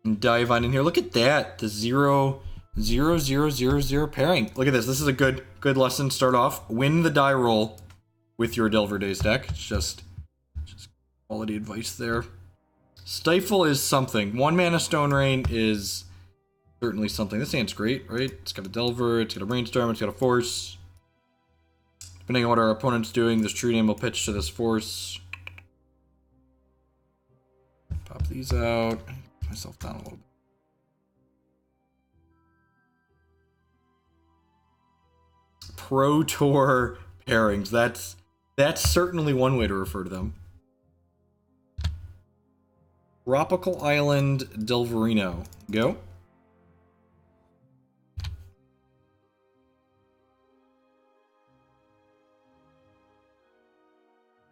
And dive on in here. Look at that. The 0-0-0-0-0 pairing. Look at this. This is a good lesson. Start off. Win the die roll with your Delver Daze deck. It's just quality advice there. Stifle is something. 1 mana Stone Rain is certainly something. This hand's great, right? It's got a Delver, it's got a Brainstorm, it's got a Force. Depending on what our opponent's doing, this True-Name will pitch to this Force. Pop these out. Put myself down a little bit. Pro Tour pairings. That's certainly one way to refer to them. Tropical Island Delverino. Go.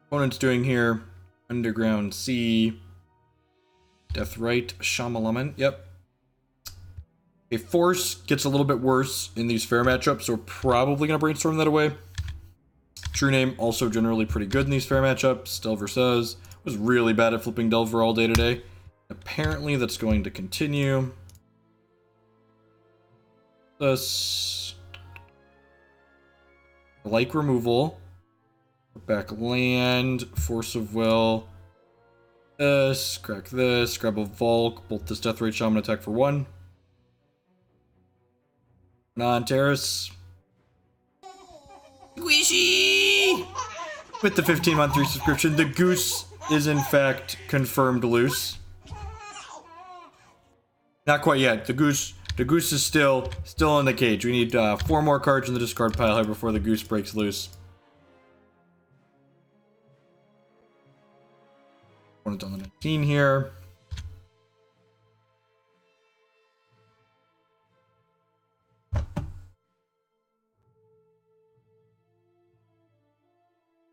Opponent's doing here Underground Sea, Deathrite, Shamalaman. Yep. A Force gets a little bit worse in these fair matchups, so we're probably going to Brainstorm that away. True-Name, also generally pretty good in these fair matchups. Delver says, was really bad at flipping Delver all day today. Apparently that's going to continue. This. Like removal. Back land, Force of Will. This, crack this, grab a Volk, bolt this Deathrite Shaman attack for 1. Non-terrace. Squishy! With the 15-month resubscription, the Goose is in fact confirmed loose. Not quite yet. The Goose is still in the cage. We need 4 more cards in the discard pile here before the Goose breaks loose. Opponent on the 19 here.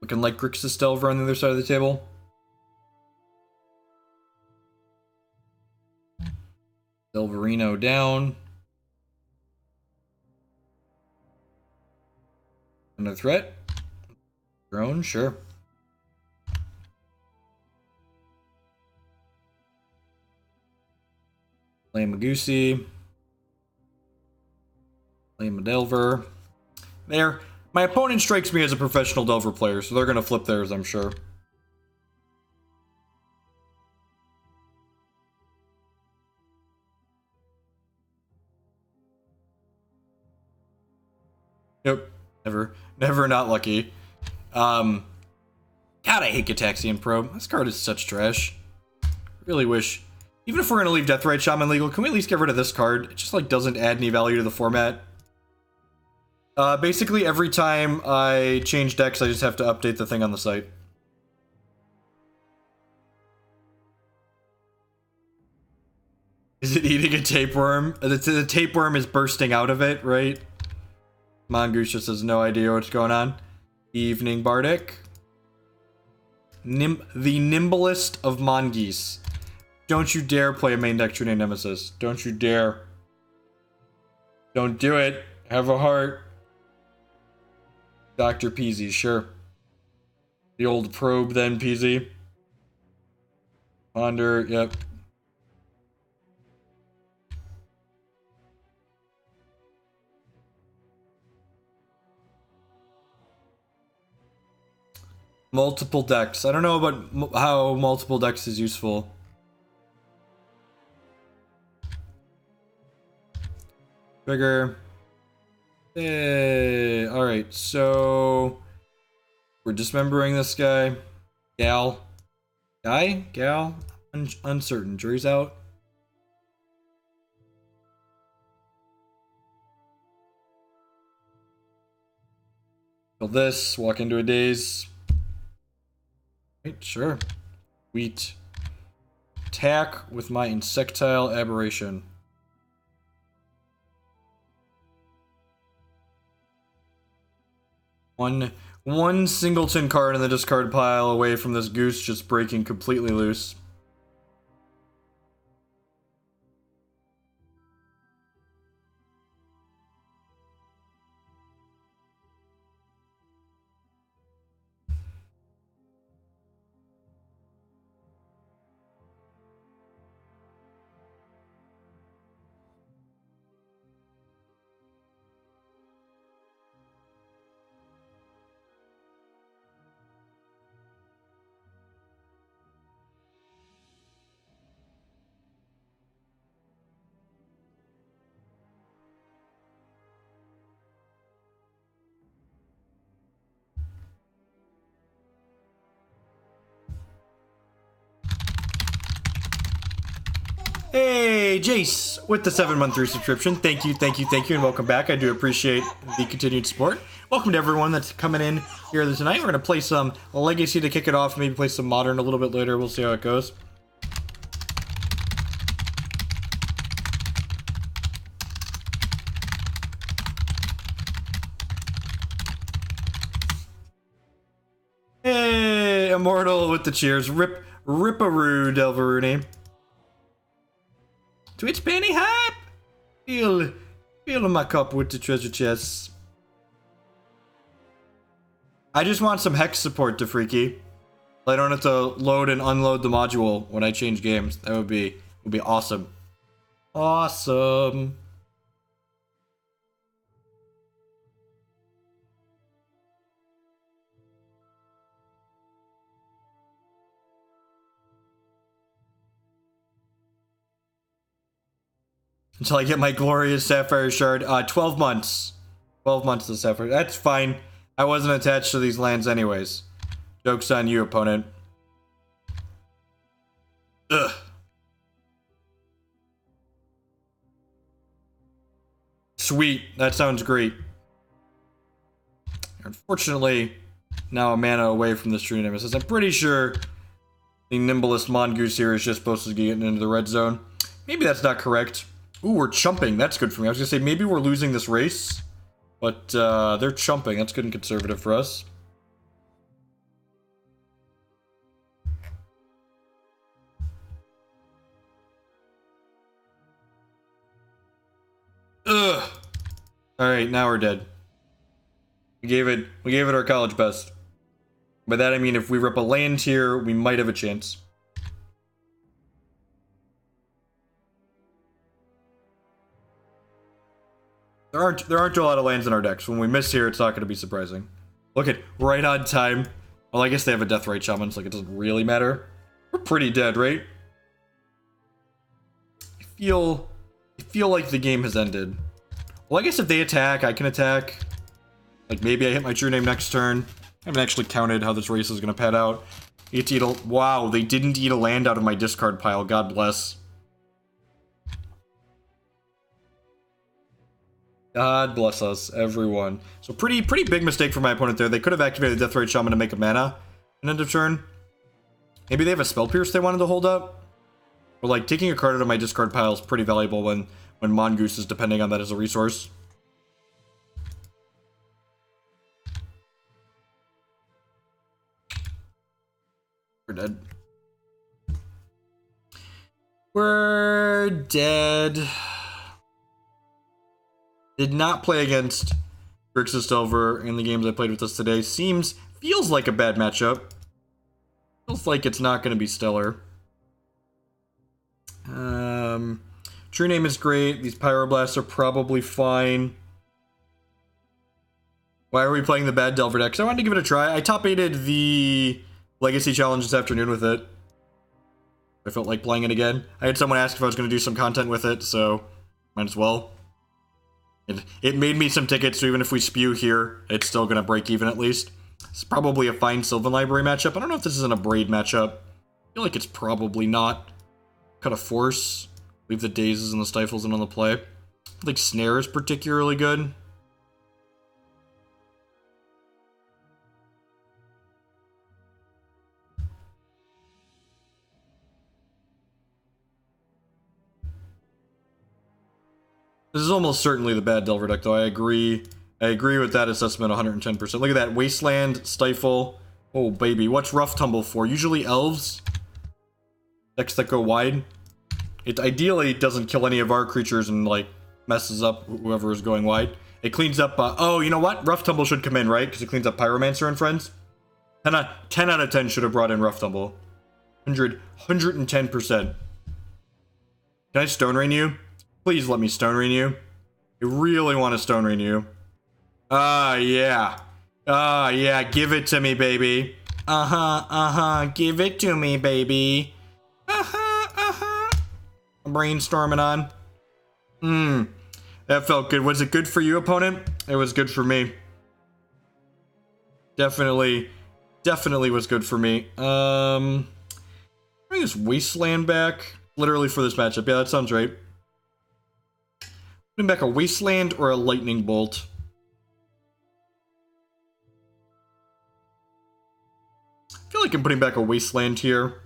Looking like Grixis Delver on the other side of the table. Delverino down. Another threat. Drone, sure. Play Magoosey. Play Delver. There. My opponent strikes me as a professional Delver player, so they're going to flip theirs, I'm sure. Nope. Never not lucky. God, I hate Gitaxian Probe. This card is such trash. Really wish... Even if we're going to leave Deathrite Shaman legal, can we at least get rid of this card? It just, like, doesn't add any value to the format. Basically, every time I change decks, I just have to update the thing on the site. Is it eating a tapeworm? The tapeworm is bursting out of it, right? Mongoose just has no idea what's going on. Evening Bardic. The nimblest of Mongoose. Don't you dare play a main deck True-Name Nemesis. Don't you dare. Don't do it. Have a heart. Dr. Peasy, sure. The old probe then, Peasy. Ponder, yep. Multiple decks. I don't know about how multiple decks is useful. Trigger. Hey, alright, so we're dismembering this guy. Gal. Guy? Gal? Uncertain. Jury's out. Kill this, walk into a Daze. Right, sure. Wheat. Attack with my Insectile Aberration. One singleton card in the discard pile away from this Goose just breaking completely loose. Hey, Jace, with the 7-month resubscription. Thank you, and welcome back. I do appreciate the continued support. Welcome to everyone that's coming in here tonight. We're going to play some Legacy to kick it off, maybe play some Modern a little bit later. We'll see how it goes. Hey, Immortal with the cheers. Ripperoo, Delveroonie. Twitch Penny Hype! Fill my cup with the treasure chests. I just want some hex support to Freaky. I don't have to load and unload the module when I change games. That would be awesome. Awesome. Until I get my glorious Sapphire Shard. 12 months. 12 months of Sapphire. That's fine. I wasn't attached to these lands anyways. Joke's on you, opponent. Ugh. Sweet. That sounds great. Unfortunately, now a mana away from this True-Name Nemesis. I'm pretty sure the Nimblest Mongoose here is just supposed to get into the red zone. Maybe that's not correct. Ooh, we're chumping. That's good for me. I was going to say, maybe we're losing this race. But, they're chumping. That's good and conservative for us. Ugh. Alright, now we're dead. We gave it our college best. By that I mean, if we rip a land here, we might have a chance. There aren't a lot of lands in our decks. When we miss here, it's not going to be surprising. Look at right on time. Well, I guess they have a Deathrite Shaman, so like it doesn't really matter. We're pretty dead, right? I feel like the game has ended. Well, I guess if they attack, I can attack. Like maybe I hit my True-Name next turn. I haven't actually counted how this race is going to pad out. Wow, they didn't eat a land out of my discard pile. God bless. God bless us, everyone. So pretty big mistake for my opponent there. They could have activated the Deathrite Shaman to make a mana in end of turn. Maybe they have a Spell Pierce they wanted to hold up. Or like taking a card out of my discard pile is pretty valuable when Mongoose is depending on that as a resource. We're dead. We're dead. Did not play against Grixis Delver in the games I played with us today. Feels like a bad matchup. Feels like it's not going to be stellar. True-Name is great. These Pyroblasts are probably fine. Why are we playing the bad Delver deck? 'Cause I wanted to give it a try. I top 8'd the Legacy Challenge this afternoon with it. I felt like playing it again. I had someone ask if I was going to do some content with it, so might as well. It made me some tickets, so even if we spew here, it's still going to break even at least. It's probably a fine Sylvan Library matchup. I don't know if this is an Abrade matchup. I feel like it's probably not. Cut a Force. Leave the Dazes and the Stifles in on the play. I think Snare is particularly good. This is almost certainly the bad Delver deck, though. I agree with that assessment 110%. Look at that. Wasteland, Stifle. Oh, baby. What's Rough Tumble for? Usually Elves. Decks that go wide. It ideally doesn't kill any of our creatures and, like, messes up whoever is going wide. It cleans up... oh, you know what? Rough Tumble should come in, right? Because it cleans up Pyromancer and friends. 10 out of 10 should have brought in Rough Tumble. 110%. Can I Stone Rain you? Please let me Stone Rain you. I really want to Stone Rain you. Yeah. Yeah, give it to me, baby. Give it to me, baby. I'm brainstorming on. That felt good. Was it good for you, opponent? It was good for me. Definitely was good for me. Bring this Wasteland back. Literally for this matchup. Yeah, that sounds right. Putting back a Wasteland or a Lightning Bolt. I feel like I'm putting back a Wasteland here.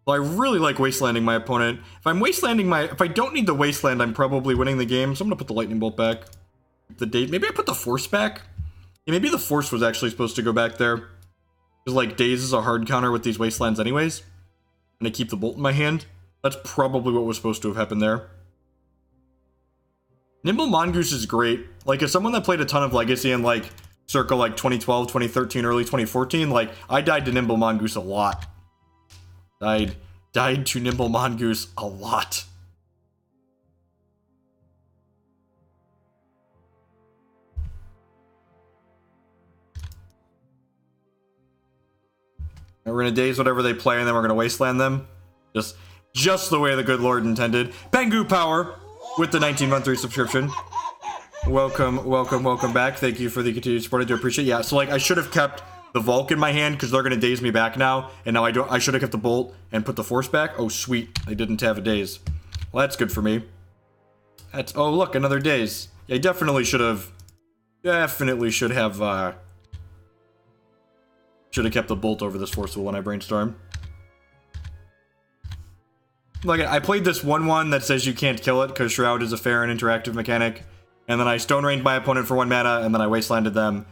Well, I really like Wastelanding my opponent. If I don't need the Wasteland, I'm probably winning the game. So I'm gonna put the Lightning Bolt back. The Daze, maybe I put the Force back? Yeah, maybe the Force was actually supposed to go back there. Because like Daze is a hard counter with these Wastelands anyways. And I keep the Bolt in my hand. That's probably what was supposed to have happened there. Nimble Mongoose is great. Like, as someone that played a ton of Legacy in, like, circa, like, 2012, 2013, early 2014, like, I died to Nimble Mongoose a lot. Died to Nimble Mongoose a lot. And we're gonna Daze whatever they play, and then we're gonna Wasteland them. Just the way the good Lord intended. Pengu Power with the 19-month resubscription. Welcome back. Thank you for the continued support. I do appreciate it. Yeah, so like I should have kept the Volk in my hand because they're gonna Daze me back now, and now I should have kept the Bolt and put the Force back. Oh sweet, they didn't have a Daze. Well, that's good for me. Oh look, another Daze. Yeah, I definitely should have kept the Bolt over this Forceful when I Brainstorm. Like, I played this 1/1 that says you can't kill it because Shroud is a fair and interactive mechanic. And then I Stone Rained my opponent for 1 mana, and then I Wastelanded them.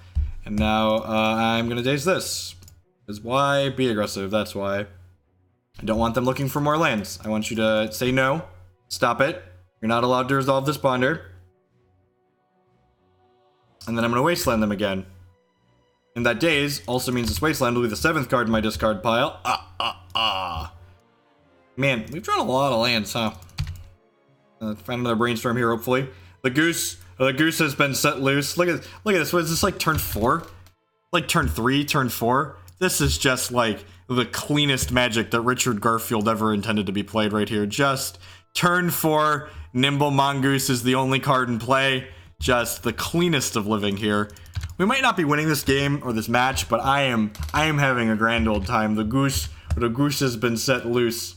And now I'm going to Daze this. Because why be aggressive? That's why. I don't want them looking for more lands. I want you to say no. Stop it. You're not allowed to resolve this Ponder. And then I'm going to Wasteland them again. And that Daze also means this Wasteland will be the 7th card in my discard pile. Man, we've drawn a lot of lands, huh? Find another Brainstorm here, hopefully. The goose has been set loose. Look at this. What is this, like turn 4? Like turn 3, turn 4? This is just like the cleanest Magic that Richard Garfield ever intended to be played right here. Just turn 4, Nimble Mongoose is the only card in play. Just the cleanest of living here. We might not be winning this game or this match, but I am having a grand old time. The goose has been set loose.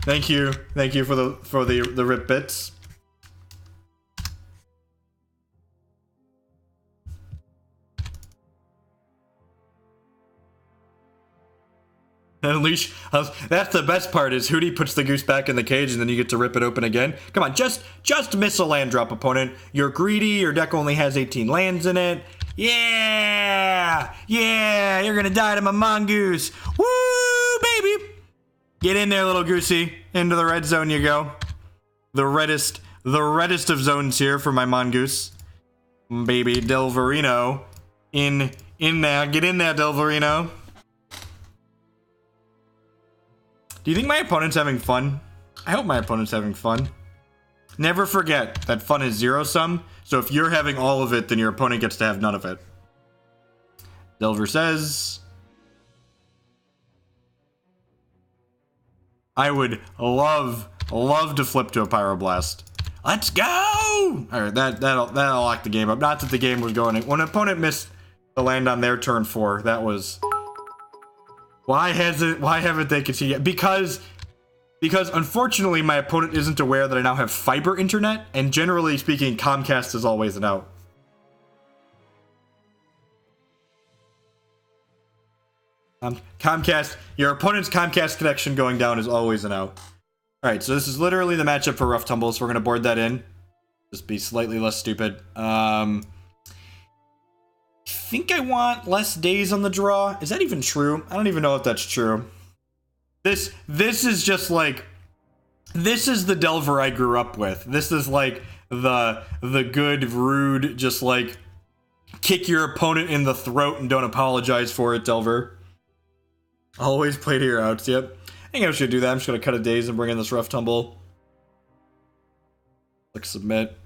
Thank you for the rip bits. And Unleash, that's the best part, is Hootie puts the goose back in the cage and then you get to rip it open again. Come on, just miss a land drop, opponent. You're greedy, your deck only has 18 lands in it. Yeah, you're gonna die to my Mongoose. Woo, baby. Get in there, little goosey. Into the red zone you go. The reddest of zones here for my Mongoose. Baby Delverino. In there. Get in there, Delverino. Do you think my opponent's having fun? I hope my opponent's having fun. Never forget that fun is zero-sum, so if you're having all of it, then your opponent gets to have none of it. Delver says, I would love to flip to a Pyroblast. Let's go! Alright, that'll lock the game up. Not that the game was going in. When an opponent missed the land on their turn 4, that was... Why haven't they continued? Because unfortunately my opponent isn't aware that I now have fiber internet, and generally speaking, Comcast is always an out. Comcast, your opponent's Comcast connection going down is always an out. Alright, so this is literally the matchup for Rough Tumble, so we're gonna board that in. Just be slightly less stupid. I think I want less Daze on the draw. Is that even true? I don't even know if that's true. This is just like, this is the Delver I grew up with. This is like the good, rude, just like kick your opponent in the throat and don't apologize for it, Delver. Always play to your outs, yep. I think I should do that. I'm just gonna cut a Daze and bring in this Rough Tumble. Click submit.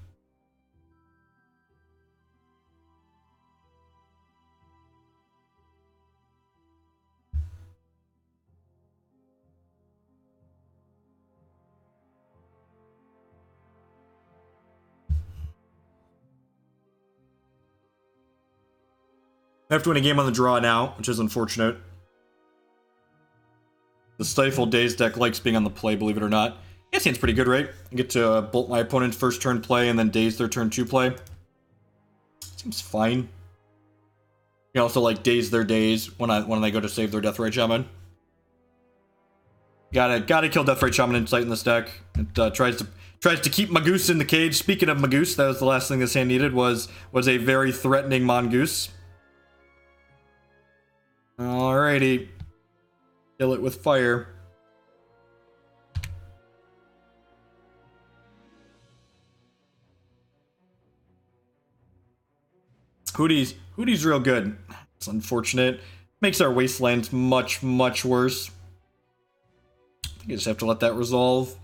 I have to win a game on the draw now, which is unfortunate. The Stifle Daze deck likes being on the play, believe it or not. Yeah, seems pretty good, right? I get to bolt my opponent's first turn play and then Daze their turn 2 play. Seems fine. You can also like Daze their Daze when they go to save their Deathrite Shaman. Gotta kill Deathrite Shaman Insight in this deck. It tries to keep Mongoose in the cage. Speaking of Mongoose, that was the last thing this hand needed was a very threatening Mongoose. Alrighty. Kill it with fire. Hootie's real good. It's unfortunate. Makes our Wastelands much, much worse. I think I just have to let that resolve.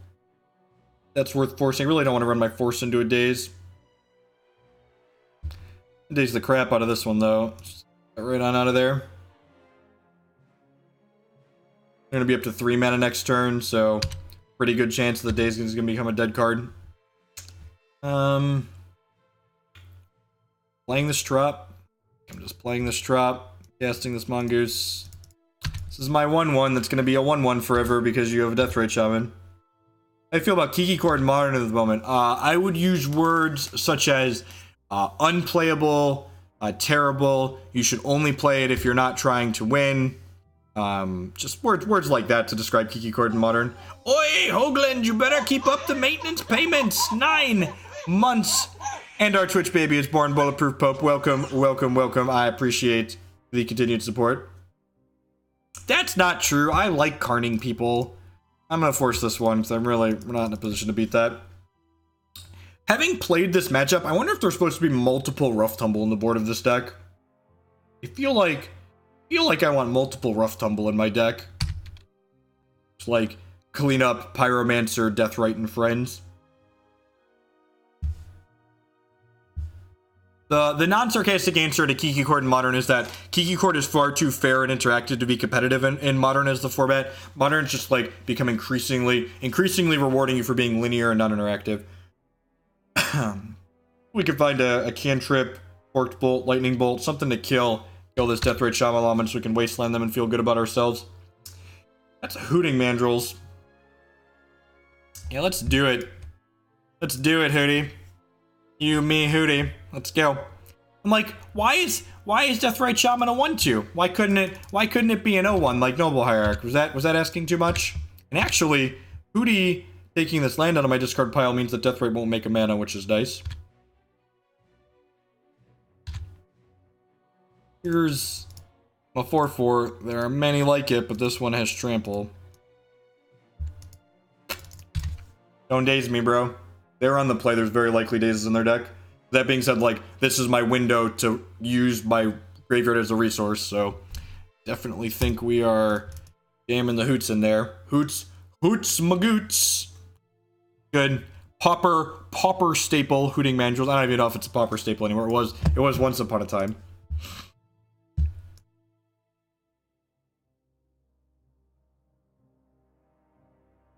That's worth forcing. I really don't want to run my force into a Daze. Daze the crap out of this one, though. Just get right on out of there. Going to be up to 3 mana next turn, so pretty good chance the Daze is going to become a dead card. Playing this Trop. I'm just playing this Trop, casting this Mongoose. This is my 1-1 that's going to be a 1-1 forever because you have a Deathrite Shaman. How do you feel about Kiki Cord Modern at the moment? I would use words such as unplayable, terrible, you should only play it if you're not trying to win. Just words like that to describe Kiki Cord Modern. Oi, Hoagland, you better keep up the maintenance payments. 9 months. And our Twitch baby is born. Bulletproof Pope. Welcome, welcome, welcome. I appreciate the continued support. That's not true. I like carning people. I'm going to force this one because we're not in a position to beat that. Having played this matchup, I wonder if there's supposed to be multiple Rough Tumble in the board of this deck. I feel like I want multiple Rough Tumble in my deck. It's like clean up Pyromancer, Deathrite, and friends. The non-sarcastic answer to Kiki Cord in Modern is that Kiki Cord is far too fair and interactive to be competitive in Modern as the format. Modern's just like become increasingly rewarding you for being linear and non-interactive. We could find a cantrip, Forked Bolt, Lightning Bolt, something to kill this Deathrite Shaman so we can Wasteland them and feel good about ourselves. That's a Hooting Mandrills. Yeah, let's do it. Let's do it, Hootie. You, me, Hootie. Let's go. I'm like, why is Deathrite Shaman a 1-2? Why couldn't it be an 0-1 like Noble Hierarch? Was that asking too much? And actually, Hootie taking this land out of my discard pile means that Deathrite won't make a mana, which is nice. Here's a 4/4. There are many like it, but this one has trample. Don't daze me, bro. They're on the play. There's very likely Dazes in their deck. That being said, like, this is my window to use my graveyard as a resource, so definitely think we are jamming the Hoots in there. Hoots Magoots. Good. Pauper staple, Hooting Mandrills. I don't even know if it's a Pauper staple anymore. It was once upon a time.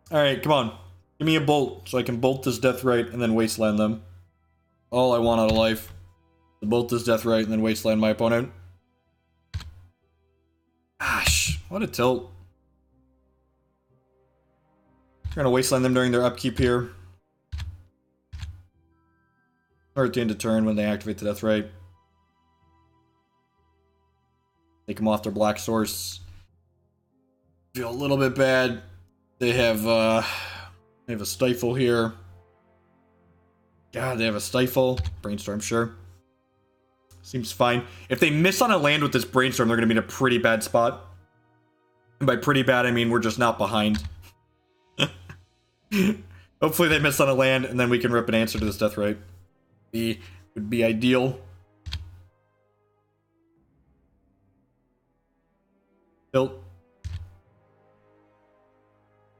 Alright, come on. Give me a bolt so I can bolt this Deathrite and then Wasteland them. All I want out of life. To bolt this Deathrite and then Wasteland my opponent. Gosh, what a tilt. Trying to Wasteland them during their upkeep here. Or at the end of turn when they activate the Deathrite. Take them off their black source. Feel a little bit bad. They have a Stifle here. God, they have a Stifle. Brainstorm, sure. Seems fine. If they miss on a land with this Brainstorm, they're going to be in a pretty bad spot. And by pretty bad, I mean we're just not behind. Hopefully they miss on a land, and then we can rip an answer to this Deathrite. Would be ideal. Built.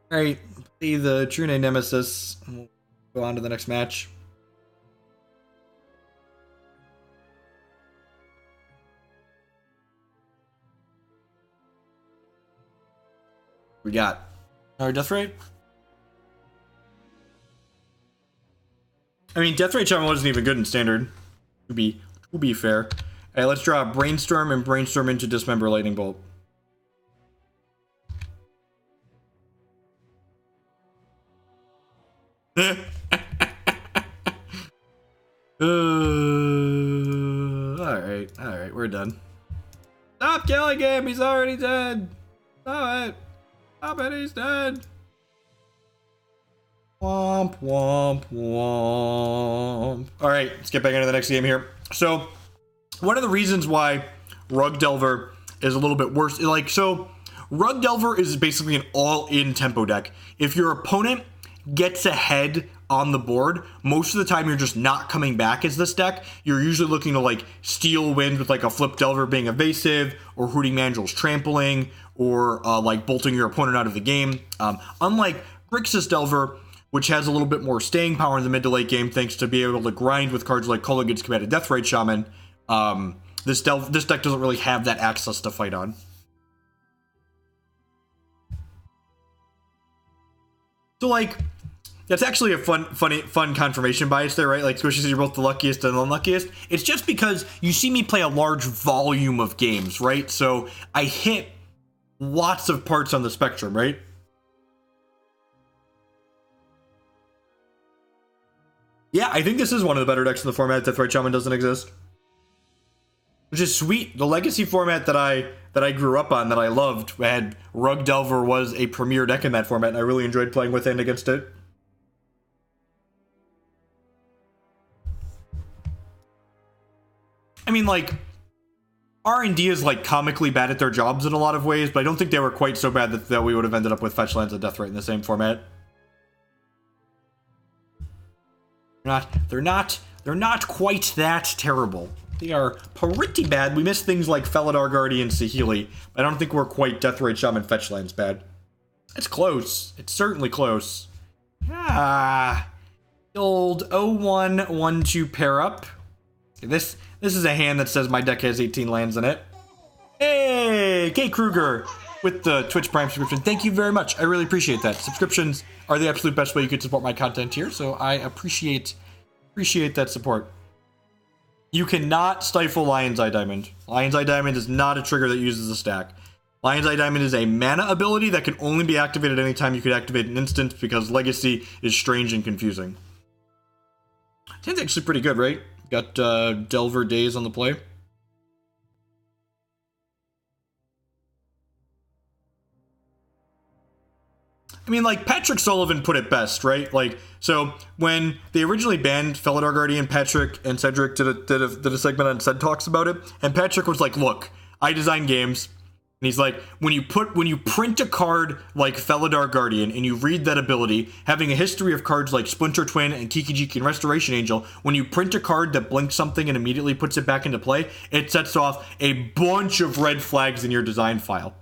Alright, play the True-Name Nemesis, and we'll go on to the next match. We got our Deathrite. I mean, Deathrite Shaman wasn't even good in Standard, to be fair. All right, let's draw Brainstorm and Brainstorm into Dismember Lightning Bolt. Alright, we're done. Stop killing him, he's already dead. Stop it. Stop it, he's dead. Womp, womp, womp. Alright, let's get back into the next game here. So, one of the reasons why Rug Delver is a little bit worse, Rug Delver is basically an all-in tempo deck. If your opponent gets ahead on the board, most of the time you're just not coming back as this deck. You're usually looking to steal wind with a Flip Delver being evasive, or Hooting Mandrills trampling, or bolting your opponent out of the game. Unlike Grixis Delver, which has a little bit more staying power in the mid to late game thanks to being able to grind with cards like Kolaghan's Combated Deathrite Shaman, this deck doesn't really have that access to fight on. So that's actually a fun confirmation bias there, right? Squishy says you're both the luckiest and unluckiest. It's just because you see me play a large volume of games, right? So I hit lots of parts on the spectrum, right? Yeah, I think this is one of the better decks in the format. Deathrite Shaman doesn't exist, which is sweet. The legacy format that I grew up on, that I loved, had Rug Delver was a premier deck in that format, and I really enjoyed playing with and against it. I mean, R&D is comically bad at their jobs in a lot of ways, but I don't think they were quite so bad that we would have ended up with Fetch Lands and Deathrite in the same format. They're not quite that terrible. They are pretty bad. We missed things like Felidar Guardian, Saheeli, but I don't think we're quite Deathrite Shaman Fetch Lands bad. It's close. It's certainly close. Old 0112 pair up. This is a hand that says my deck has 18 lands in it. Hey, Kate Kruger with the Twitch Prime subscription. Thank you very much. I really appreciate that. Subscriptions are the absolute best way you could support my content here, so I appreciate that support. You cannot stifle Lion's Eye Diamond. Lion's Eye Diamond is not a trigger that uses a stack. Lion's Eye Diamond is a mana ability that can only be activated anytime you could activate an instant, because Legacy is strange and confusing. It's actually pretty good, right? Got Delver Daze on the play. I mean, Patrick Sullivan put it best, right? So when they originally banned Felidar Guardian, Patrick and Cedric did a segment on Ced Talks about it, and Patrick was like, look, I design games, and he's like, when you print a card like Felidar Guardian and you read that ability, having a history of cards like Splinter Twin and Kiki-Jiki and Restoration Angel, when you print a card that blinks something and immediately puts it back into play, it sets off a bunch of red flags in your design file.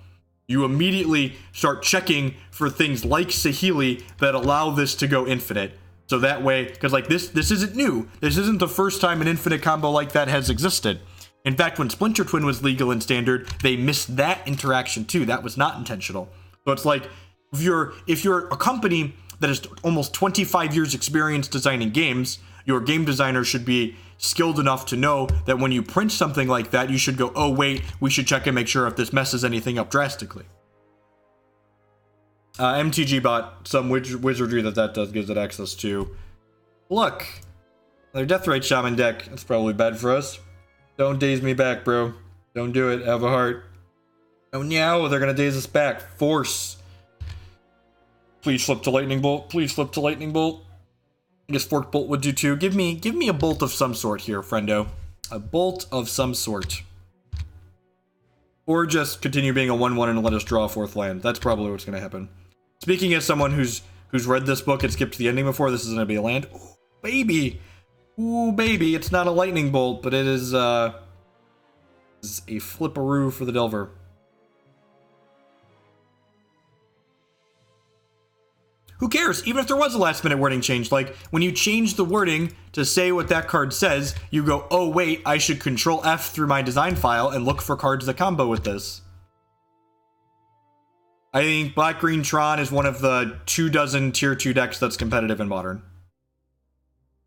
You immediately start checking for things like Saheeli that allow this to go infinite. So that way, because this isn't new. This isn't the first time an infinite combo like that has existed. In fact, when Splinter Twin was legal in Standard, they missed that interaction too. That was not intentional. So it's if you're a company that has almost 25 years experience designing games, your game designer should be skilled enough to know that when you print something like that, you should go, oh wait, we should check and make sure if this messes anything up drastically. MTG bought some wizardry that gives it access to. Look, another Deathrite Shaman deck. That's probably bad for us. Don't daze me back, bro. Don't do it. Have a heart. Oh no, they're gonna daze us back. Force. Please flip to Lightning Bolt. Please flip to Lightning Bolt. I guess Fork Bolt would do too. Give me a bolt of some sort here, friendo. A bolt of some sort. Or just continue being a 1/1 and let us draw a 4th land. That's probably what's gonna happen. Speaking as someone who's read this book and skipped to the ending before, this is gonna be a land. Ooh, baby. Ooh, baby. It's not a Lightning Bolt, but it is a flipperoo for the Delver. Who cares? Even if there was a last minute wording change, when you change the wording to say what that card says, you go, oh wait, I should Control F through my design file and look for cards that combo with this. I think Black Green Tron is one of the 24 tier 2 decks that's competitive in Modern.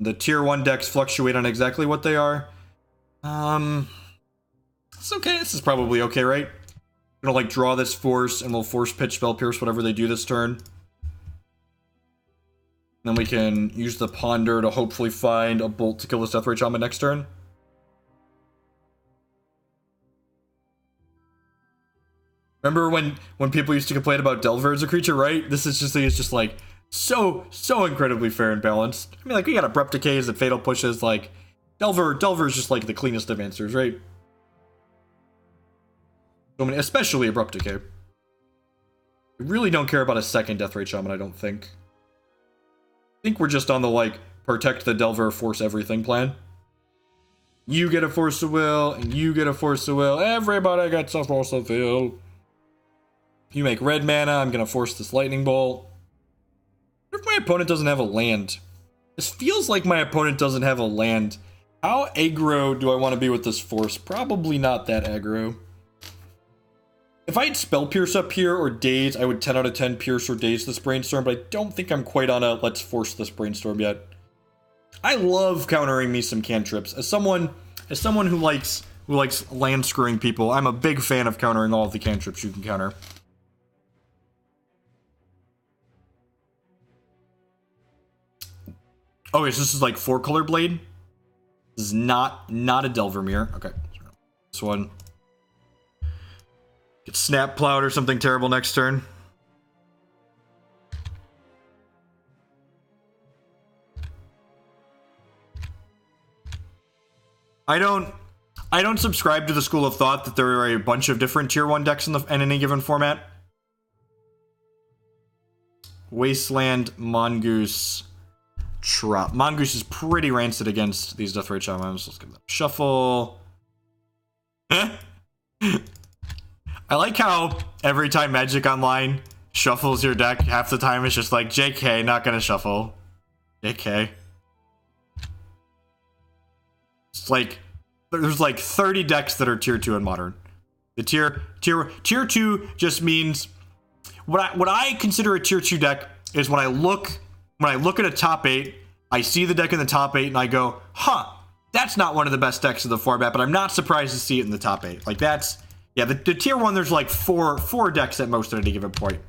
The tier 1 decks fluctuate on exactly what they are. It's okay. This is probably okay, right? Gonna like draw this force, and we'll force pitch spell pierce whatever they do this turn. Then we can use the ponder to hopefully find a bolt to kill this Deathrite Shaman next turn. Remember when people used to complain about Delver as a creature, right? This is just like so incredibly fair and balanced. I mean, like, we got Abrupt Decays and Fatal Pushes. Like, Delver is just like the cleanest of answers, right? I mean, especially Abrupt Decay. We really don't care about a second Deathrite Shaman, I don't think. I think we're just on the, like, protect the Delver, force everything plan. You get a Force of Will, and you get a Force of Will. Everybody gets a Force of Will. You make red mana, I'm gonna force this Lightning Bolt. What if my opponent doesn't have a land? This feels like my opponent doesn't have a land. How aggro do I want to be with this force? Probably not that aggro. If I had Spell Pierce up here or Daze, I would 10 out of 10 Pierce or Daze this Brainstorm, but I don't think I'm quite on a let's force this Brainstorm yet. I love countering me some cantrips. As someone who likes land screwing people, I'm a big fan of countering all of the cantrips you can counter. Okay, so this is like 4-color blade. This is not a Delvermere. Okay, this one. Get Snap Plowed or something terrible next turn. I don't subscribe to the school of thought that there are a bunch of different tier 1 decks in any given format. Wasteland, Mongoose, Mongoose is pretty rancid against these Deathrite Shamans. Let's give them a shuffle. I like how every time Magic Online shuffles your deck, half the time it's just like, JK, not gonna shuffle. JK. It's like, there's like 30 decks that are tier 2 in Modern. The tier 2 just means, what I consider a tier 2 deck is when I look at a top 8, I see the deck in the top 8 and I go, huh, that's not one of the best decks of the format, but I'm not surprised to see it in the top 8. Like, that's, yeah, the tier 1, there's like four decks at most at any given point.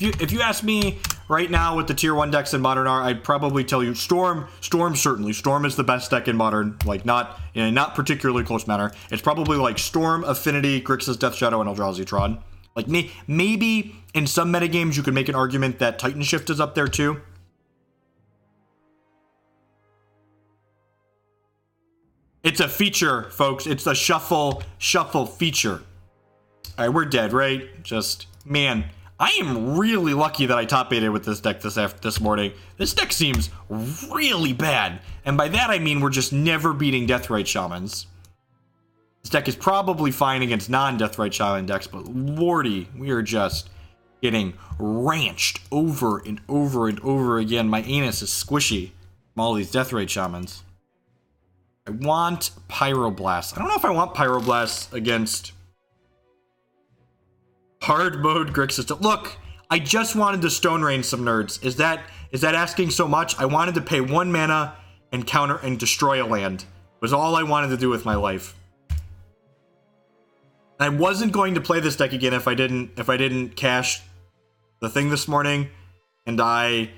If you ask me right now what the tier 1 decks in Modern are, I'd probably tell you Storm certainly. Storm is the best deck in Modern, like not in a not particularly close manner. It's probably like Storm, Affinity, Grixis Death Shadow, and Eldrazi Tron. Like, maybe in some metagames you could make an argument that Titan Shift is up there too. It's a feature, folks. It's a shuffle feature. All right, we're dead, right? Just, man, I am really lucky that I top 8'd with this deck this morning. This deck seems really bad. And by that I mean we're just never beating Deathrite Shamans. This deck is probably fine against non-Deathrite Shaman decks, but lordy, we are just getting ranched over and over and over again. My anus is squishy from all these Deathrite Shamans. I want Pyroblast. I don't know if I want Pyroblast against hard mode Grixis. Look, I just wanted to Stone Rain some nerds. Is that asking so much? I wanted to pay 1 mana and counter and destroy a land. It was all I wanted to do with my life. I wasn't going to play this deck again if I didn't cash the thing this morning, and I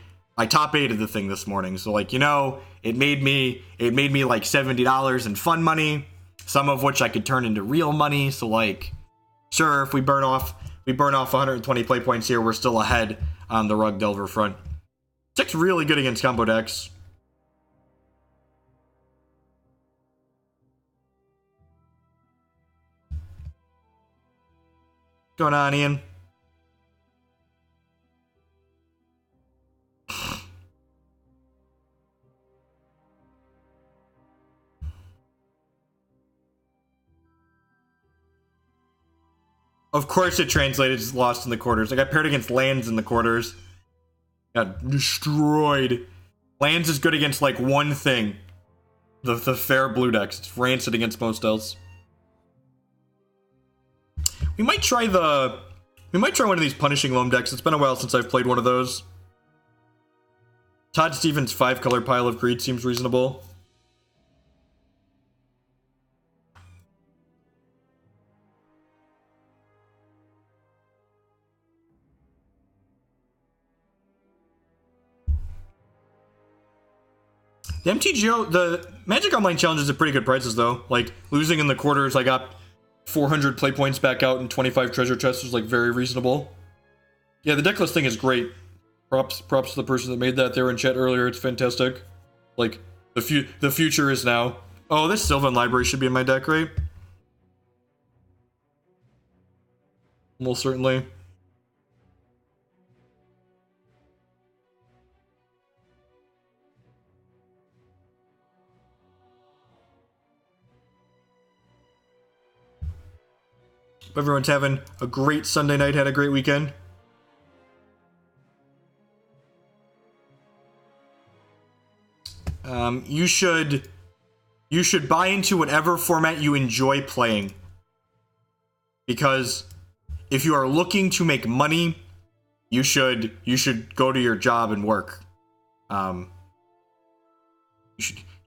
top 8'd the thing this morning. So, like, you know, it made me like $70 in fun money, some of which I could turn into real money. So, like, sure, if we burn off 120 play points here, we're still ahead on the Rug Delver front. This deck's really good against combo decks. What's going on, Ian? Of course it translated as lost in the quarters. I got paired against lands in the quarters. Got destroyed. Lands is good against like one thing. The fair blue decks. It's rancid against most else. We might try one of these Punishing Loam decks. It's been a while since I've played one of those. Todd Stevens' 5-color Pile of Greed seems reasonable. The MTGO, the Magic Online challenges are pretty good prices though. Like losing in the quarters, I got 400 play points back out and 25 treasure chests was like very reasonable. Yeah, the decklist thing is great. Props to the person that made that. They were in chat earlier. It's fantastic. Like the future is now. Oh, this Sylvan Library should be in my deck, right? Most certainly. Hope everyone's having a great Sunday night, had a great weekend. You should buy into whatever format you enjoy playing. Because if you are looking to make money, you should go to your job and work. You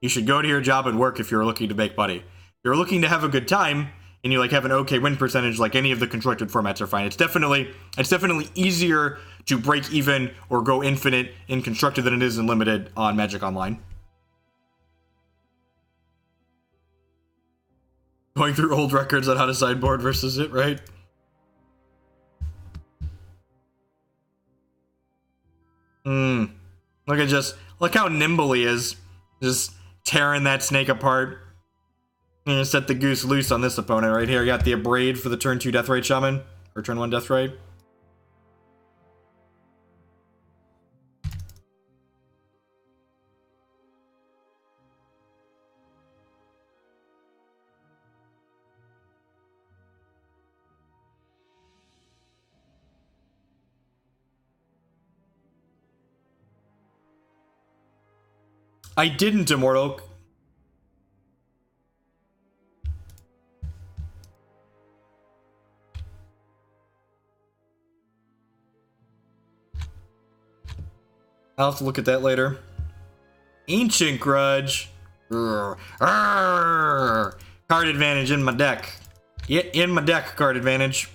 should go to your job and work if you're looking to make money. If you're looking to have a good time and you like have an okay win percentage, like any of the constructed formats are fine. It's definitely easier to break even or go infinite in constructed than it is in limited on Magic Online. Going through old records on how to sideboard versus it, right? Look how nimble he is. Just tearing that snake apart. I'm gonna set the goose loose on this opponent right here. Got the Abrade for the turn 2 Deathrite Shaman. Or turn 1 Deathrite. I didn't, Immortal. I'll have to look at that later. Ancient Grudge. Card advantage in my deck. In my deck, card advantage.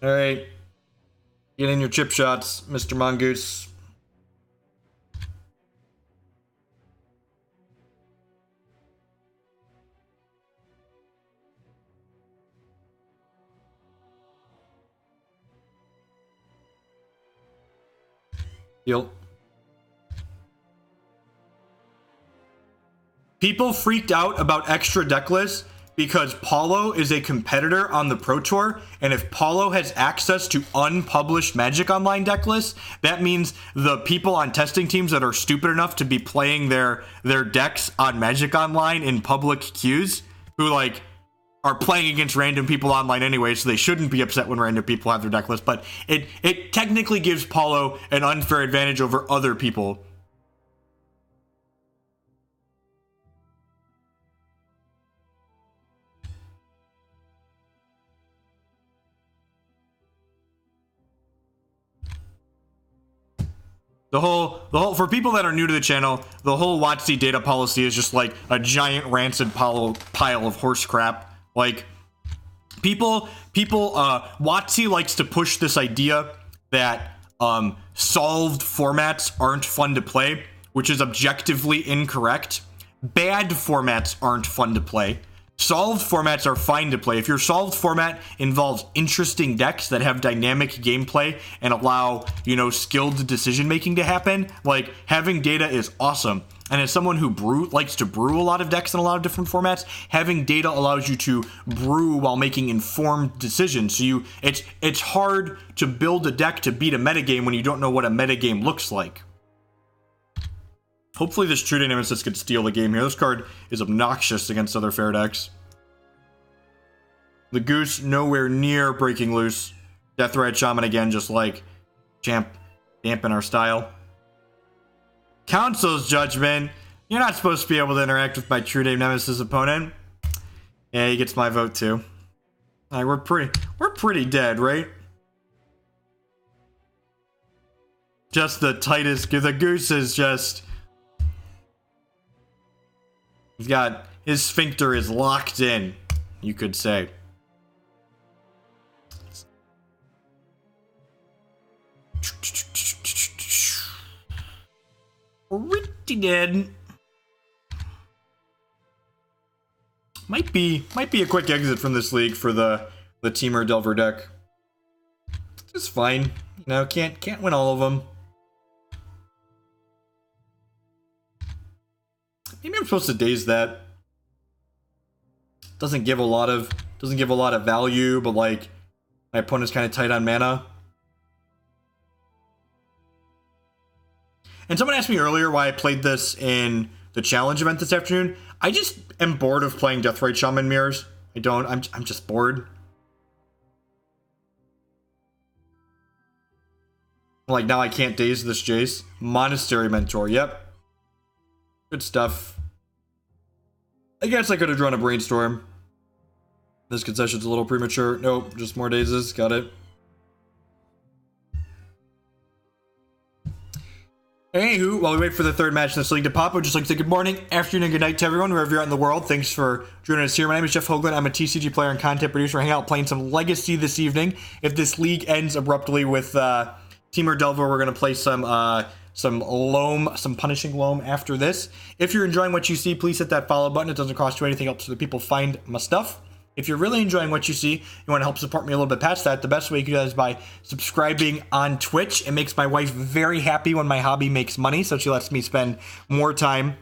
Alright. Get in your chip shots, Mr. Mongoose. People freaked out about extra deck lists because Paulo is a competitor on the Pro Tour, and if Paulo has access to unpublished Magic Online deck lists, that means the people on testing teams that are stupid enough to be playing their decks on Magic Online in public queues, who like are playing against random people online anyway, so they shouldn't be upset when random people have their deck list, but it technically gives Paulo an unfair advantage over other people. The whole for people that are new to the channel, the whole WotC data policy is just like a giant rancid pile of horse crap. Like WotC likes to push this idea that solved formats aren't fun to play, which is objectively incorrect. Bad formats aren't fun to play. Solved formats are fine to play. If your solved format involves interesting decks that have dynamic gameplay and allow, skilled decision making to happen, like having data is awesome. And as someone who likes to brew a lot of decks in a lot of different formats, having data allows you to brew while making informed decisions. So it's hard to build a deck to beat a metagame when you don't know what a metagame looks like. Hopefully this True-Name Nemesis could steal the game here. This card is obnoxious against other fair decks. The Goose nowhere near breaking loose. Deathrite Shaman again, just like dampen our style. Council's Judgment. You're not supposed to be able to interact with my True-Name Nemesis opponent. Yeah, he gets my vote too. All right, we're pretty dead, right? Just the tightest. The Goose is just. He's got his sphincter is locked in, you could say. Pretty dead. Might be a quick exit from this league for the Temur Delver deck. It's fine. You know, can't win all of them. Maybe I'm supposed to Daze that. Doesn't give a lot of value, but like my opponent's kind of tight on mana. And someone asked me earlier why I played this in the challenge event this afternoon. I just am bored of playing Deathrite Shaman Mirrors. I'm just bored. Like, now I can't Daze this Jace. Monastery Mentor, yep. Good stuff. I guess I could have drawn a Brainstorm. This concession's a little premature. Nope, just more Dazes. Got it. Anywho, while we wait for the third match in this league to pop, I would just like to say good morning, afternoon, and good night to everyone, wherever you're at in the world. Thanks for joining us here. My name is Jeff Hoagland. I'm a TCG player and content producer. Hang out playing some Legacy this evening. If this league ends abruptly with Temur Delver, we're going to play some Punishing Loam after this. If you're enjoying what you see, please hit that follow button. It doesn't cost you anything, helps so that people find my stuff. If you're really enjoying what you see, you want to help support me a little bit past that, the best way you can do that is by subscribing on Twitch. It makes my wife very happy when my hobby makes money, so she lets me spend more time,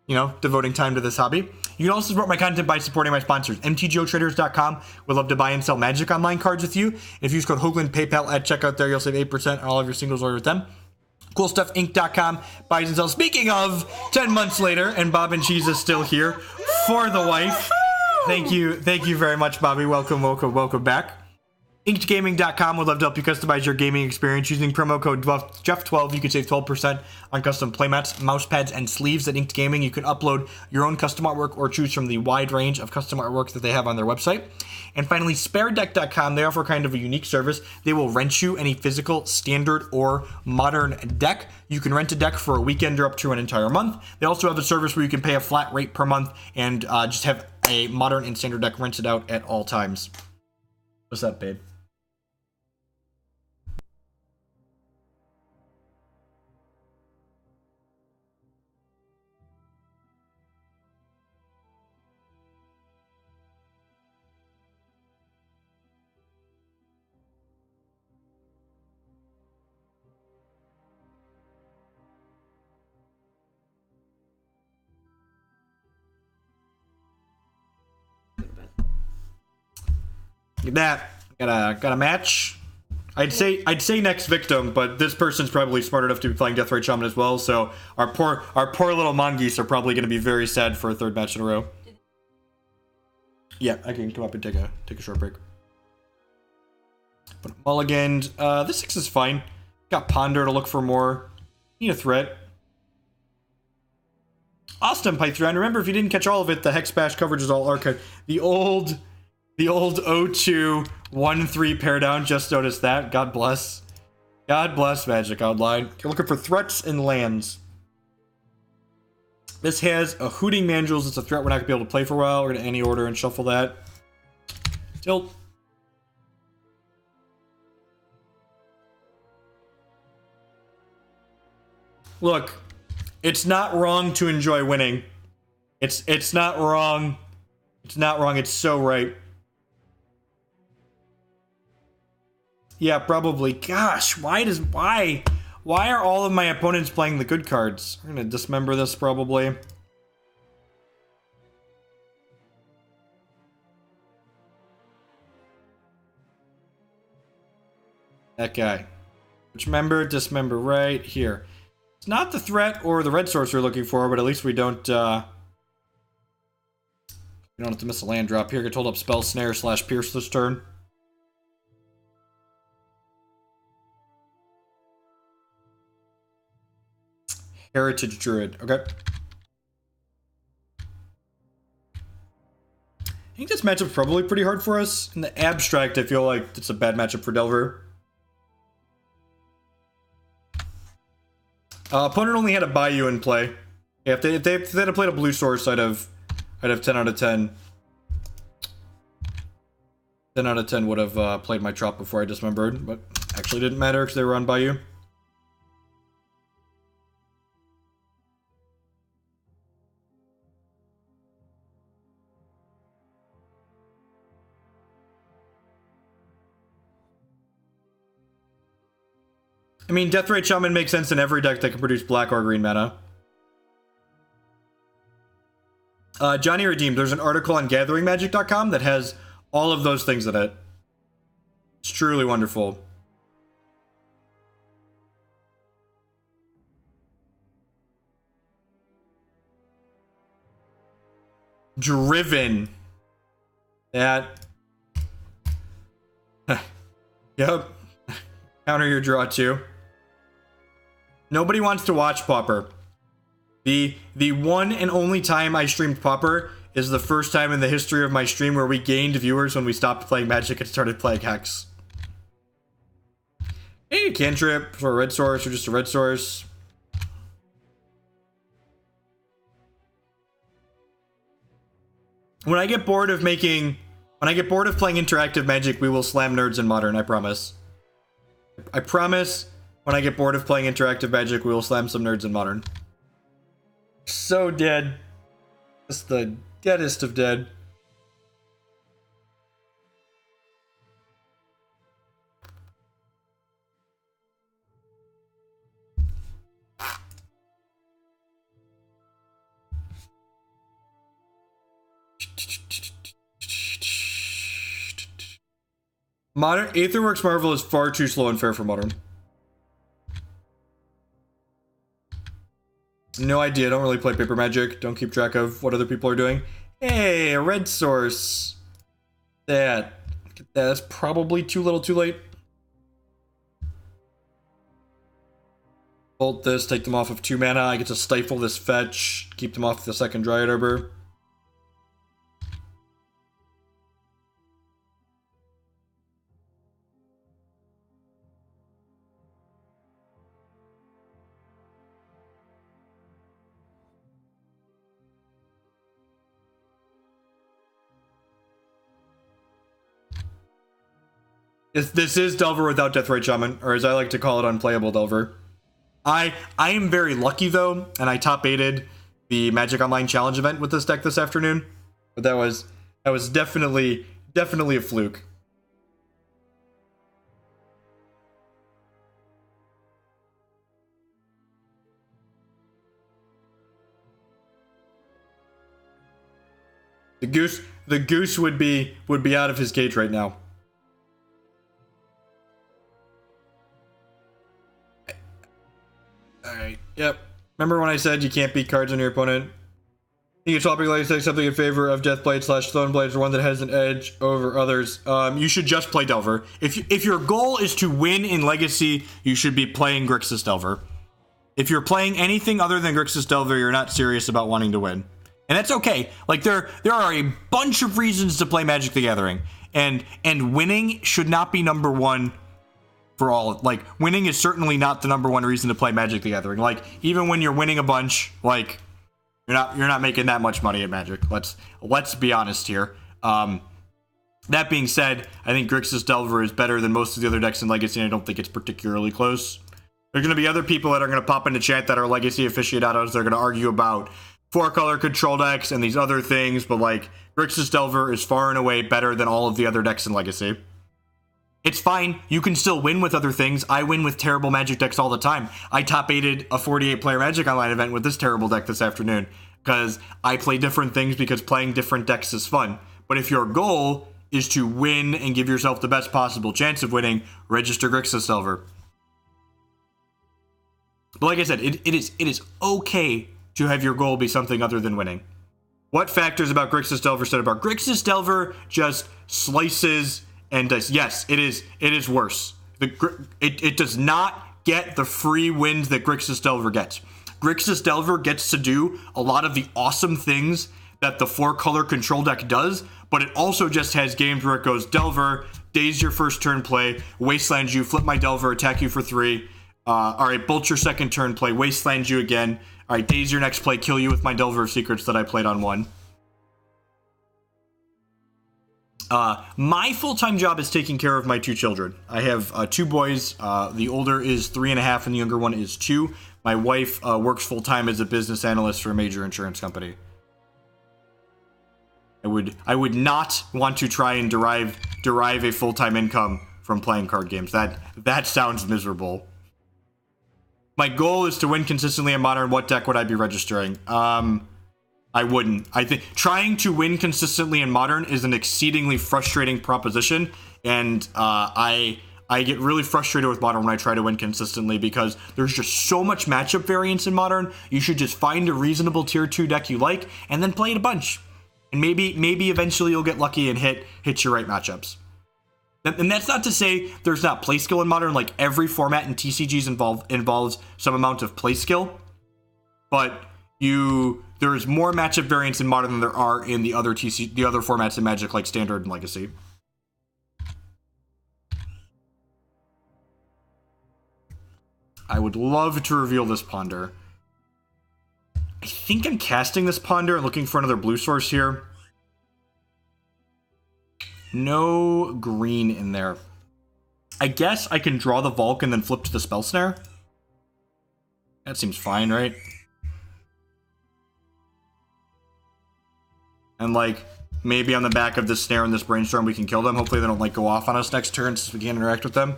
you know, devoting time to this hobby. You can also support my content by supporting my sponsors. MTGOtraders.com would love to buy and sell Magic Online cards with you. If you use code Hoagland PayPal at checkout there, you'll save 8% on all of your singles order with them. CoolStuffInc.com buys and sells. Speaking of, 10 months later, and Bob and Cheese is still here for the wife. Thank you very much, Bobby. Welcome back. InkedGaming.com would love to help you customize your gaming experience using promo code Jeff12. You can save 12% on custom playmats, mouse pads, and sleeves at Inked Gaming. You can upload your own custom artwork or choose from the wide range of custom artwork that they have on their website. And finally, SpareDeck.com. They offer kind of a unique service. They will rent you any physical, standard, or modern deck. You can rent a deck for a weekend or up to an entire month. They also have a service where you can pay a flat rate per month and just have a modern and standard deck rented out at all times. What's up, babe? Look at that. Got a match. I'd say next victim, but this person's probably smart enough to be playing Deathrite Shaman as well, so our poor little Mongoose are probably going to be very sad for a third match in a row. Yeah, I can come up and take a short break. But mulliganed. This 6 is fine. Got Ponder to look for more. Need a threat. Austin Python. Remember, if you didn't catch all of it, the Hex Bash coverage is all archived. The old 0-2 1-3 pair down. Just noticed that. God bless. God bless Magic Online. You're looking for threats and lands. This has a Hooting Mandrills. It's a threat we're not going to be able to play for a while. We're going to any order and shuffle that. Tilt. Look, it's not wrong to enjoy winning. It's not wrong. It's not wrong. It's so right. Yeah, probably. Gosh, why are all of my opponents playing the good cards? We're gonna dismember this probably. That guy. Which member? Dismember right here. It's not the threat or the red source we're looking for, but at least we don't have to miss a land drop here. Get hold up Spell Snare / Pierce this turn. Heritage Druid. Okay. I think this matchup's probably pretty hard for us. In the abstract, I feel like it's a bad matchup for Delver. Opponent only had a Bayou in play. Yeah, if they had played a blue source, I'd have 10 out of 10. 10 out of 10 would have played my Trop before I dismembered, but actually didn't matter because they were on Bayou. I mean, Deathrite Shaman makes sense in every deck that can produce black or green mana. Johnny Redeemed, there's an article on gatheringmagic.com that has all of those things in it. It's truly wonderful. Driven. That. Yep. Counter your draw too. Nobody wants to watch Pauper. The one and only time I streamed Pauper is the first time in the history of my stream where we gained viewers when we stopped playing Magic and started playing Hex. Hey, cantrip for a red source or just a red source. When I get bored of playing interactive Magic, we will slam nerds in Modern, I promise. I promise, when I get bored of playing interactive Magic, we will slam some nerds in Modern. So dead. Just the deadest of dead. Modern Aetherworks Marvel is far too slow and fair for Modern. No idea. Don't really play paper Magic. Don't keep track of what other people are doing. Hey, a red source. That's probably too little too late. Bolt this, take them off of 2 mana. I get to stifle this fetch, keep them off the second Dryad Arbor. This is Delver without Deathrite Shaman, or as I like to call it, unplayable Delver. I am very lucky though, and I top 8'd the Magic Online Challenge event with this deck this afternoon. But that was definitely a fluke. The goose would be out of his cage right now. Alright, yep. Remember when I said you can't beat cards on your opponent? You can topically say something in favor of Deathblade / Stoneblade or one that has an edge over others. You should just play Delver. If your goal is to win in Legacy, you should be playing Grixis Delver. If you're playing anything other than Grixis Delver, you're not serious about wanting to win. And that's okay. Like, there are a bunch of reasons to play Magic the Gathering. And winning should not be number one for all. Like, winning is certainly not the number one reason to play Magic the Gathering. Like, even when you're winning a bunch, like, you're not making that much money at Magic. Let's be honest here. That being said, I think Grixis Delver is better than most of the other decks in Legacy, and I don't think it's particularly close. There's going to be other people that are going to pop into chat that are Legacy aficionados. They're going to argue about 4-color control decks and these other things, but like, Grixis Delver is far and away better than all of the other decks in Legacy. It's fine. You can still win with other things. I win with terrible Magic decks all the time. I top 8'd a 48-player Magic Online event with this terrible deck this afternoon because I play different things because playing different decks is fun. But if your goal is to win and give yourself the best possible chance of winning, register Grixis Delver. But like I said, it is okay to have your goal be something other than winning. What factors about Grixis Delver said about Grixis Delver just slices and does. Yes, it is worse. It does not get the free wins that Grixis Delver gets. Grixis Delver gets to do a lot of the awesome things that the 4-color control deck does, but it also just has games where it goes Delver, Daze your first turn play, Wasteland you, flip my Delver, attack you for 3. Alright, Bolt your second turn play, Wasteland you again. Alright, Daze your next play, kill you with my Delver of Secrets that I played on 1. My full-time job is taking care of my 2 children. I have 2 boys. The older is 3.5 and the younger one is 2. My wife works full-time as a business analyst for a major insurance company. I would not want to try and derive a full-time income from playing card games. That sounds miserable. My goal is to win consistently in Modern. What deck would I be registering? I wouldn't. I think trying to win consistently in Modern is an exceedingly frustrating proposition, and I get really frustrated with Modern when I try to win consistently because there's just so much matchup variance in Modern. You should just find a reasonable tier 2 deck you like and then play it a bunch, and maybe eventually you'll get lucky and hit your right matchups. And that's not to say there's not play skill in Modern. Like, every format in TCGs involves some amount of play skill, but there's more matchup variance in Modern than there are in the other formats in Magic, like Standard and Legacy. I would love to reveal this Ponder. I think I'm casting this Ponder and looking for another blue source here. No green in there. I guess I can draw the Volk and then flip to the Spell Snare. That seems fine, right? And, like, maybe on the back of this Snare and this Brainstorm we can kill them. Hopefully they don't, like, go off on us next turn since we can't interact with them.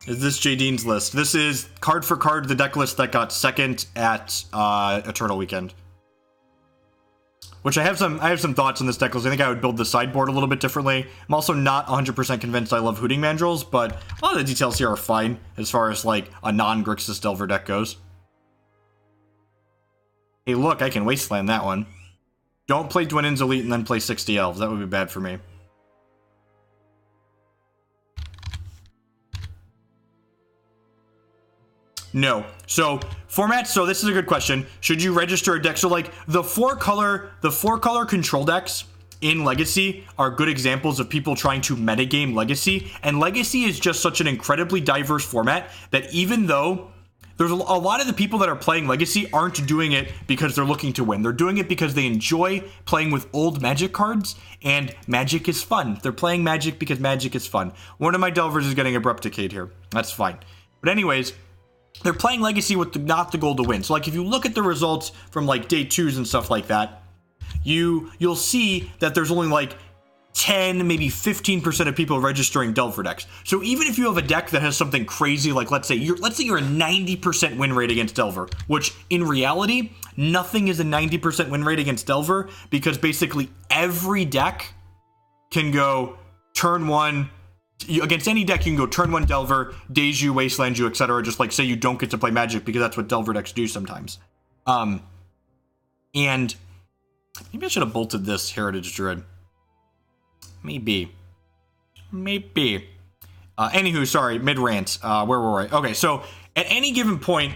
Is this Jadine's list? This is card for card the deck list that got second at Eternal Weekend. Which I have some thoughts on this deck list. I think I would build the sideboard a little bit differently. I'm also not 100% convinced I love Hooting Mandrills, but a lot of the details here are fine as far as, like, a non-Grixis Delver deck goes. Hey, look, I can Wasteland that one. Don't play Dwynen's Elite and then play 60 Elves. That would be bad for me. No. So, formats, so this is a good question. Should you register a deck? So, like, the four color control decks in Legacy are good examples of people trying to metagame Legacy. And Legacy is just such an incredibly diverse format that even though there's a lot of the people that are playing Legacy aren't doing it because they're looking to win. They're doing it because they enjoy playing with old Magic cards, and Magic is fun. They're playing Magic because Magic is fun. One of my Delvers is getting Abrupt Decayed here. That's fine. But anyways, they're playing Legacy with not the goal to win. So, like, if you look at the results from, like, day 2s and stuff like that, you'll see that there's only, like, 10, maybe 15% of people registering Delver decks. So even if you have a deck that has something crazy, like let's say you're a 90% win rate against Delver, which in reality, nothing is a 90% win rate against Delver, because basically every deck can go turn 1, against any deck you can go turn 1 Delver, Daze you, Wasteland you, etc. Just like say you don't get to play Magic, because that's what Delver decks do sometimes. And maybe I should have bolted this Heritage Druid. Maybe. Anywho, sorry, mid-rant. Where were I? Okay, so at any given point,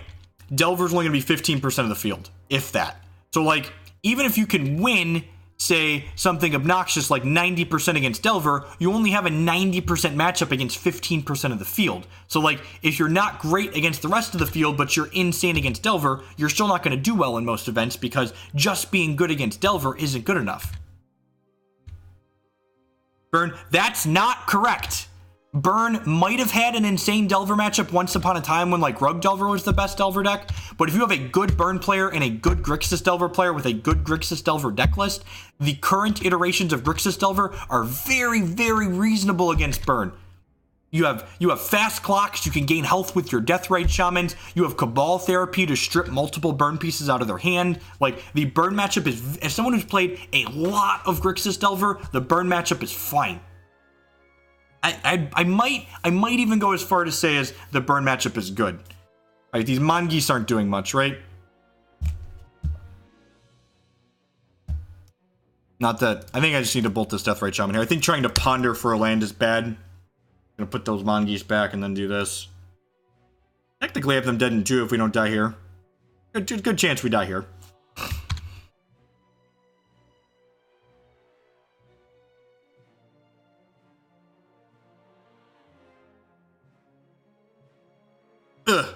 Delver's only going to be 15% of the field, if that. So, like, even if you can win, say, something obnoxious like 90% against Delver, you only have a 90% matchup against 15% of the field. So, like, if you're not great against the rest of the field, but you're insane against Delver, you're still not going to do well in most events, because just being good against Delver isn't good enough. Burn, that's not correct. Burn might have had an insane Delver matchup once upon a time when, like, Rogue Delver was the best Delver deck, but if you have a good Burn player and a good Grixis Delver player with a good Grixis Delver deck list, the current iterations of Grixis Delver are very, very reasonable against Burn. You have fast clocks, you can gain health with your Deathrite Shamans, you have Cabal Therapy to strip multiple Burn pieces out of their hand. Like, the Burn matchup is, as someone who's played a lot of Grixis Delver, the Burn matchup is fine. I might even go as far to say as the Burn matchup is good. Right, these Mongoose aren't doing much, right? Not that, I think I just need to bolt this Deathrite Shaman here. I think trying to ponder for a land is bad. Gonna put those Mongoose back and then do this. Technically, I have them dead in 2 if we don't die here. Good chance we die here. Ugh.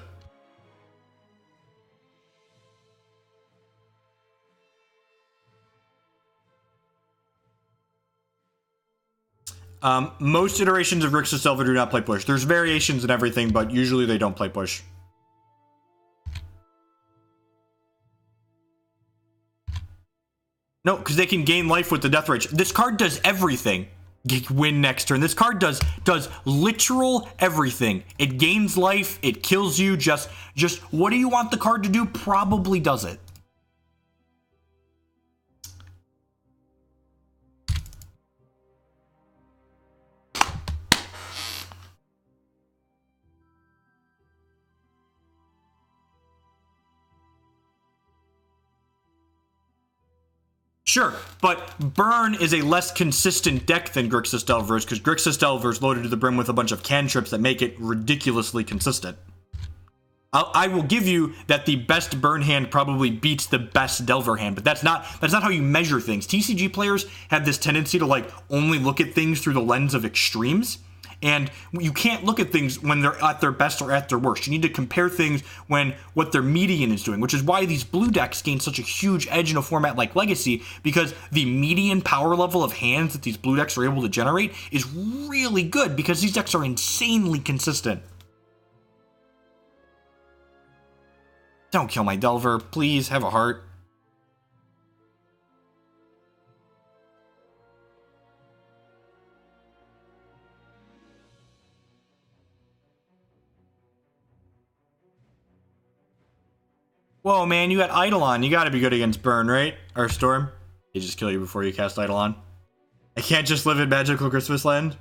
Most iterations of Grixis Delver do not play push. There's variations and everything, but usually they don't play push. No, because they can gain life with the Deathrite. This card does everything. win next turn. This card does literal everything. It gains life, it kills you. Just what do you want the card to do? Probably does it. Sure, but Burn is a less consistent deck than Grixis Delvers, because Grixis Delvers loaded to the brim with a bunch of cantrips that make it ridiculously consistent. I will give you that the best Burn hand probably beats the best Delver hand, but that's not how you measure things. TCG players have this tendency to like only look at things through the lens of extremes. And you can't look at things when they're at their best or at their worst. You need to compare things when what their median is doing, which is why these blue decks gain such a huge edge in a format like Legacy, because the median power level of hands that these blue decks are able to generate is really good because these decks are insanely consistent. Don't kill my Delver, please, have a heart. Whoa, man, you got Eidolon. You gotta be good against Burn, right? Or Storm. They just kill you before you cast Eidolon. I can't just live in Magical Christmas Land.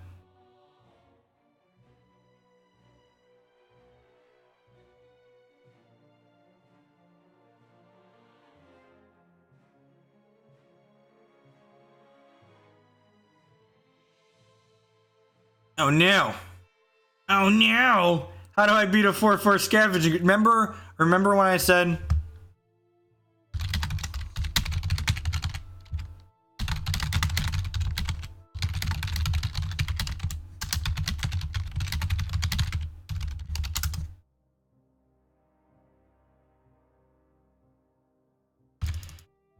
Oh no. Oh no. How do I beat a 4/4 Scavenging? Remember when I said...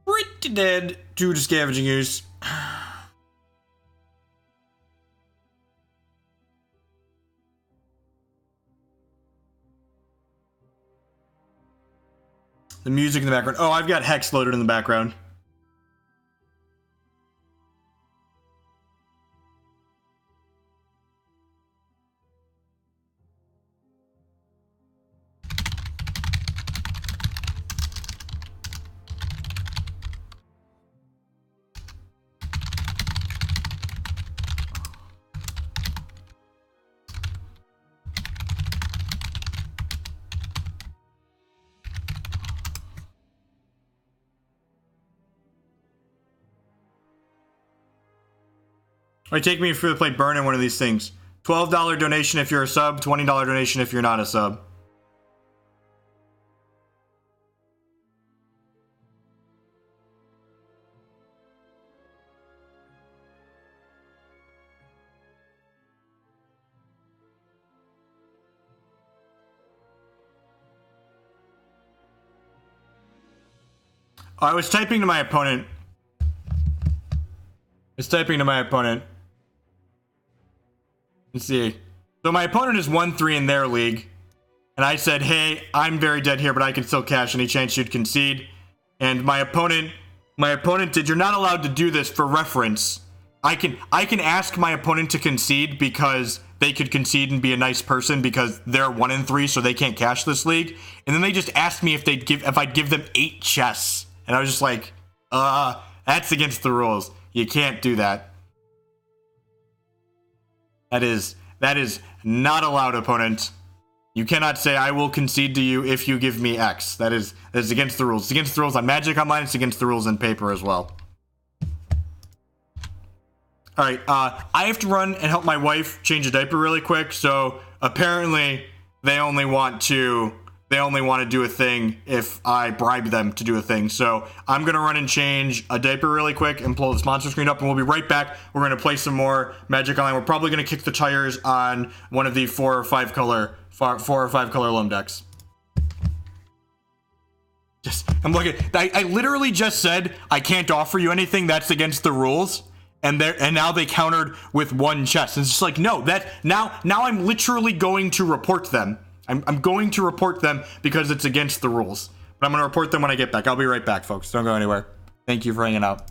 Pretty dead to the Scavenging Ooze. The music in the background. Oh, I've got Hex loaded in the background. Alright, take me through the play Burn in one of these things. $12 donation if you're a sub, $20 donation if you're not a sub. I was typing to my opponent. Let's see. So my opponent is 1-3 in their league. And I said, hey, I'm very dead here, but I can still cash any chance you'd concede. And my opponent did, you're not allowed to do this for reference. I can ask my opponent to concede because they could concede and be a nice person because they're 1-3, so they can't cash this league. And then they just asked me if I'd give them 8 chests. And I was just like, that's against the rules. You can't do that. That is not allowed, opponent. You cannot say, I will concede to you if you give me X. That is against the rules. It's against the rules on Magic Online. It's against the rules in paper as well. Alright, I have to run and help my wife change a diaper really quick. So apparently they only want to do a thing if I bribe them to do a thing. So I'm going to run and change a diaper really quick and pull the sponsor screen up, and we'll be right back. We're going to play some more Magic Online. We're probably going to kick the tires on one of the 4 or 5 color loam decks. I'm looking. I literally just said I can't offer you anything that's against the rules. And now they countered with 1 chest. And it's just like, no, now I'm literally going to report them. I'm going to report them because it's against the rules. But I'm going to report them when I get back. I'll be right back, folks. Don't go anywhere. Thank you for hanging out.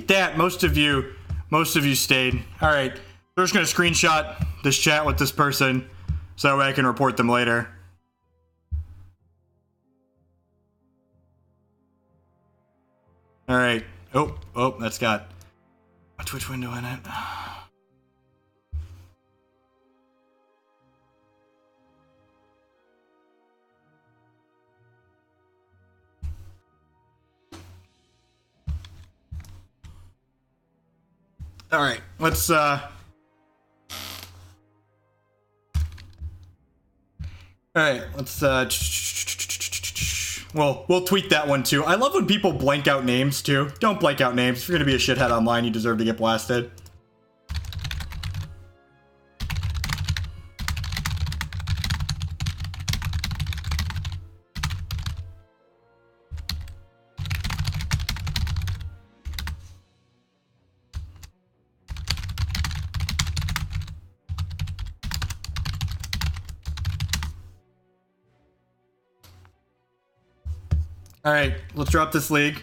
at that. Most of you stayed. All right. We're just gonna screenshot this chat with this person so that way I can report them later. All right. Oh, that's got a Twitch window in it. All right, let's all right, let's well, we'll tweet that one too. I love when people blank out names too. Don't blank out names. If you're gonna be a shithead online, you deserve to get blasted. All right, let's drop this league.